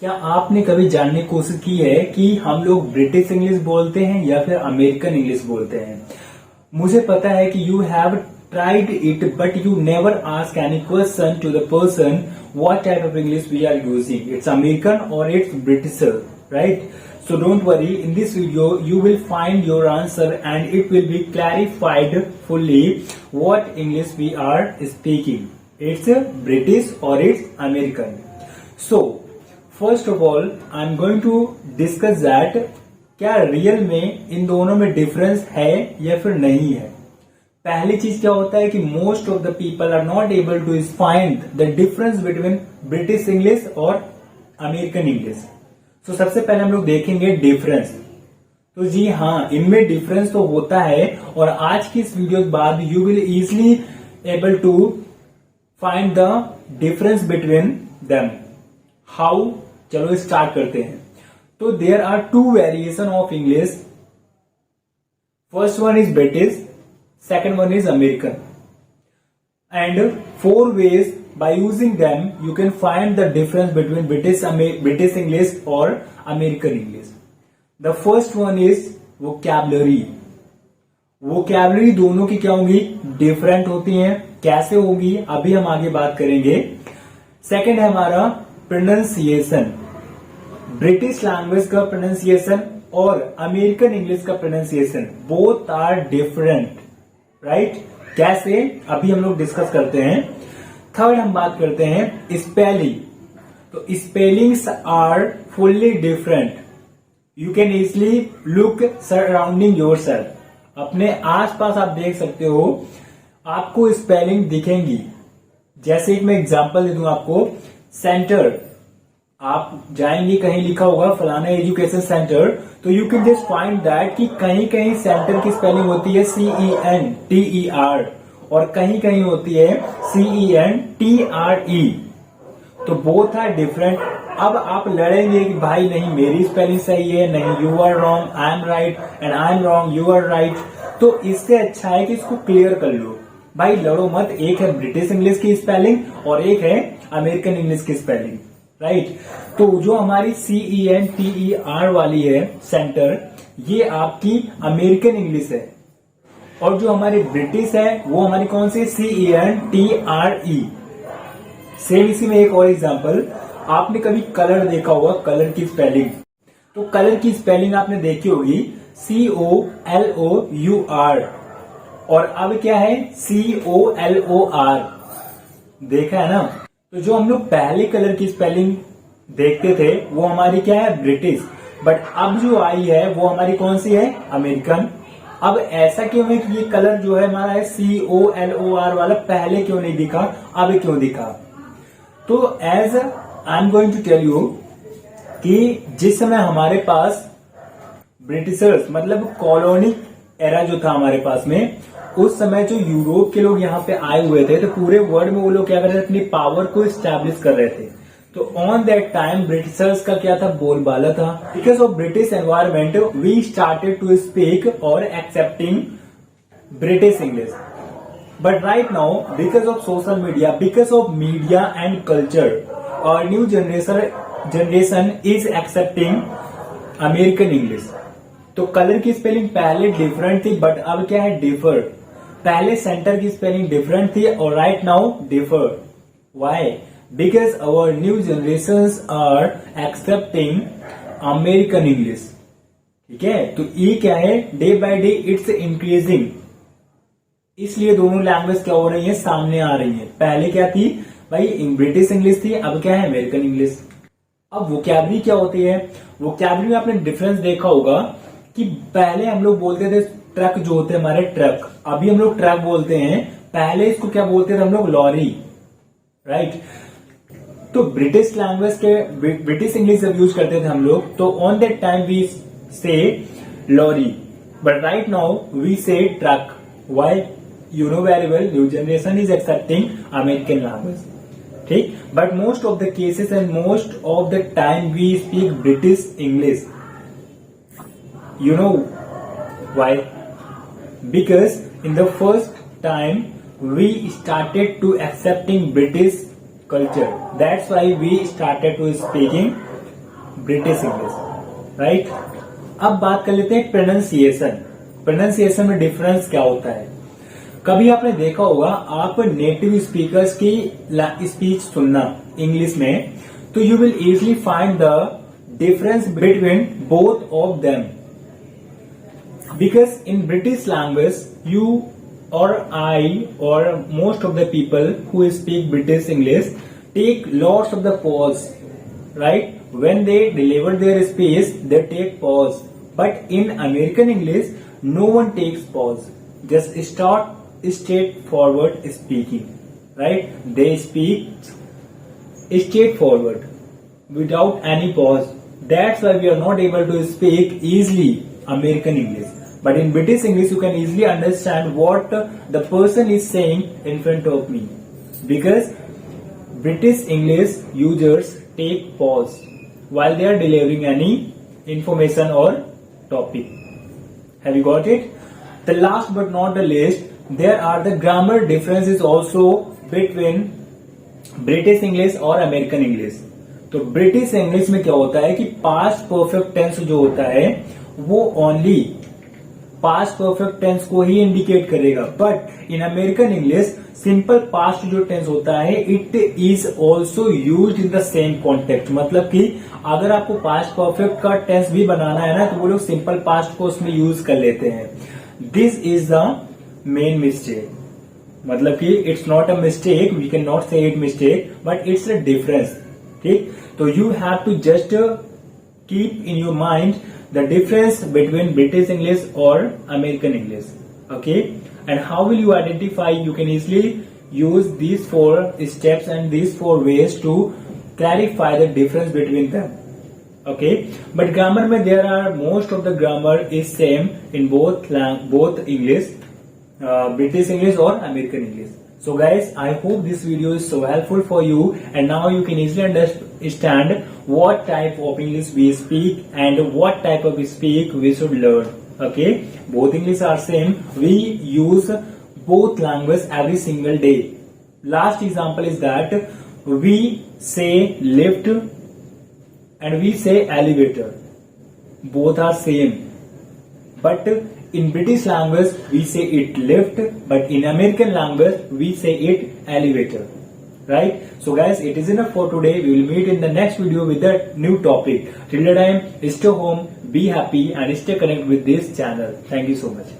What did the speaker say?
क्या आपने कभी जानने की कोशिश की है कि हम लोग ब्रिटिश इंग्लिश बोलते हैं या फिर अमेरिकन इंग्लिश बोलते हैं? मुझे पता है कि you have tried it but you never ask any question to the person what type of English we are using, it's American और it's British, right? So don't worry, in this video you will find your answer and it will be clarified fully what English we are speaking. It's British or it's American. So first of all I'm going to discuss that क्या real में इन दोनों में difference है या फिर नहीं है। पहली चीज क्या होता है कि most of the people are not able to find the difference between British English और अमेरिकन इंग्लिश। तो सबसे पहले हम लोग देखेंगे डिफरेंस। तो जी हाँ, इनमें डिफरेंस तो होता है और आज की इस वीडियो के बाद you will easily able to find the difference between them. How? चलो स्टार्ट करते हैं। तो there are two variation of English. First one is British, second one is American, and four ways by using them you can find the difference between British English or American English. The first one is vocabulary. vocabulary दोनों की क्या होगी? Different होती हैं। कैसे होगी अभी हम आगे बात करेंगे। सेकंड है हमारा प्रोनाउंसिएशन। ब्रिटिश लैंग्वेज का प्रोनाउंसिएशन और अमेरिकन इंग्लिश का pronunciation both are different, right? कैसे अभी हम लोग डिस्कस करते हैं। थर्ड हम बात करते हैं स्पेलिंग। तो spellings are fully different. You can easily look surrounding yourself. अपने आसपास आप देख सकते हो, आपको स्पेलिंग दिखेंगी। जैसे एक मैं एग्जांपल दे दूं आपको। सेंटर, आप जाएंगे कहीं लिखा होगा फलाना एजुकेशन सेंटर, तो you can just find that कि कहीं कहीं सेंटर की स्पेलिंग होती है CENTER और कहीं कहीं होती है CENTRE। तो बोथ आर डिफरेंट। अब आप लड़ेंगे कि भाई नहीं मेरी स्पेलिंग सही है, नहीं you are wrong, I am right and I am wrong, you are right. तो इससे अच्छा है कि इसको क्लियर कर लो। भाई लड़ो मत। एक है ब्रिटिश इंग्लिश की स्पेलिंग और एक है अमेरिकन इंग्लिश की स्पेलिंग, राइट? तो जो हमारी CENTER वाली है सेंटर, ये आपकी अमेरिकन इंग्लिश है और जो हमारी ब्रिटिश है वो हमारी कौन सी? CENTRE। सेम इसी में एक और एग्जांपल, आपने कभी कलर देखा होगा, कलर की स्पेलिंग। तो कलर की स्पेलिंग आपने देखी होगी COLOUR और अब क्या है COLOR। देखा है ना? तो जो हम लोग पहले कलर की स्पेलिंग देखते थे वो हमारी क्या है? ब्रिटिश। बट अब जो आई है वो हमारी कौन सी है? अमेरिकन। अब ऐसा क्यों है कि ये कलर जो है हमारा है COLOR वाला पहले क्यों नहीं दिखा, अब क्यों दिखा? तो as I am going to tell you कि जिस समय हमारे पास ब्रिटिशर्स मतलब कॉलोनी एरा जो था हमारे पास में, उस समय जो यूरोप के लोग यहाँ पे आए हुए थे तो पूरे वर्ल्ड में वो लोग क्या कर रहे थे? अपनी पावर को स्टैब्लिश कर रहे थे। तो ऑन दैट टाइम ब्रिटिशर्स का क्या था? बोलबाला था। Because of British environment we started to speak और accepting British English. But right now because of social media, because of media and culture, और new generation is accepting American English. तो colour की spelling पहले different थी but अब क्या है? Differ. पहले सेंटर की स्पेलिंग डिफरेंट थी और right now differ. Why? Because our new generations are accepting American English. ठीक है? तो ये क्या है? Day by day it's increasing. इसलिए दोनों लैंग्वेज क्या हो रही है? सामने आ रही है। पहले क्या थी भाई? ब्रिटिश इंग्लिश थी, अब क्या है? American English. अब वोकैबुलरी क्या होती है? वोकैबुलरी में आपने डिफरेंस देखा होगा कि पहले हम लोग बोलते थे ट्रक जो होते हैं हमारे ट्रक, अभी हम लोग ट्रक बोलते हैं। पहले इसको क्या बोलते थे हम लोग? Lorry, right? तो ब्रिटिश लैंग्वेज के ब्रिटिश इंग्लिश जब यूज करते थे हम लोग तो on that time we say lorry, but right now we say truck. Why? You know very well new generation is accepting American language. ठीक? But most of the cases and most of the time we speak British English. You know why? Because in the first time we started to accepting British culture. That's why we started to speaking British English, right. अब बात कर लेते हैं pronunciation. Pronunciation में difference क्या होता है। कभी आपने देखा होगा, आप नेटिव स्पीकर्स की स्पीच सुनना इंग्लिश में, तो you will easily find the difference between both of them, because in British language you or I or most of the people who speak British English take lots of the pause, right? When they deliver their speech, they take pause. But in American English, no one takes pause. Just start straightforward speaking, right? They speak straightforward without any pause. That's why we are not able to speak easily American English. But in British English, you can easily understand what the person is saying in front of me, because British English users take pause while they are delivering any information or topic. Have you got it? The last but not the least, there are the grammar differences also between British English और American English. तो British English में क्या होता है कि past perfect tense जो होता है वो only पास्ट परफेक्ट टेंस को ही इंडिकेट करेगा, but in American English simple past जो टेंस होता है it is also use in the same context. मतलब कि अगर आपको पास्ट परफेक्ट का टेंस भी बनाना है ना, तो वो लोग सिंपल पास्ट को उसमें यूज कर लेते हैं। This is the main mistake. मतलब कि it's not a mistake, we can not say it mistake, but it's a difference. ठीक, तो you have to just keep in your mind the difference between British English or American English. Okay, and how will you identify? You can easily use these 4 steps and these 4 ways to clarify the difference between them. Okay, but grammar में there are most of the grammar is same in both English, British English or American English. So guys, I hope this video is so helpful for you, and now you can easily understand what type of English we speak and what type of speak we should learn. Okay, both English are same. We use both language every single day. Last example is that we say lift and we say elevator. Both are same, but in British language we say it lift, but in American language we say it elevator, right? So guys, it is enough for today. We will meet in the next video with a new topic. Till the time, stay home, be happy and stay connected with this channel. Thank you so much.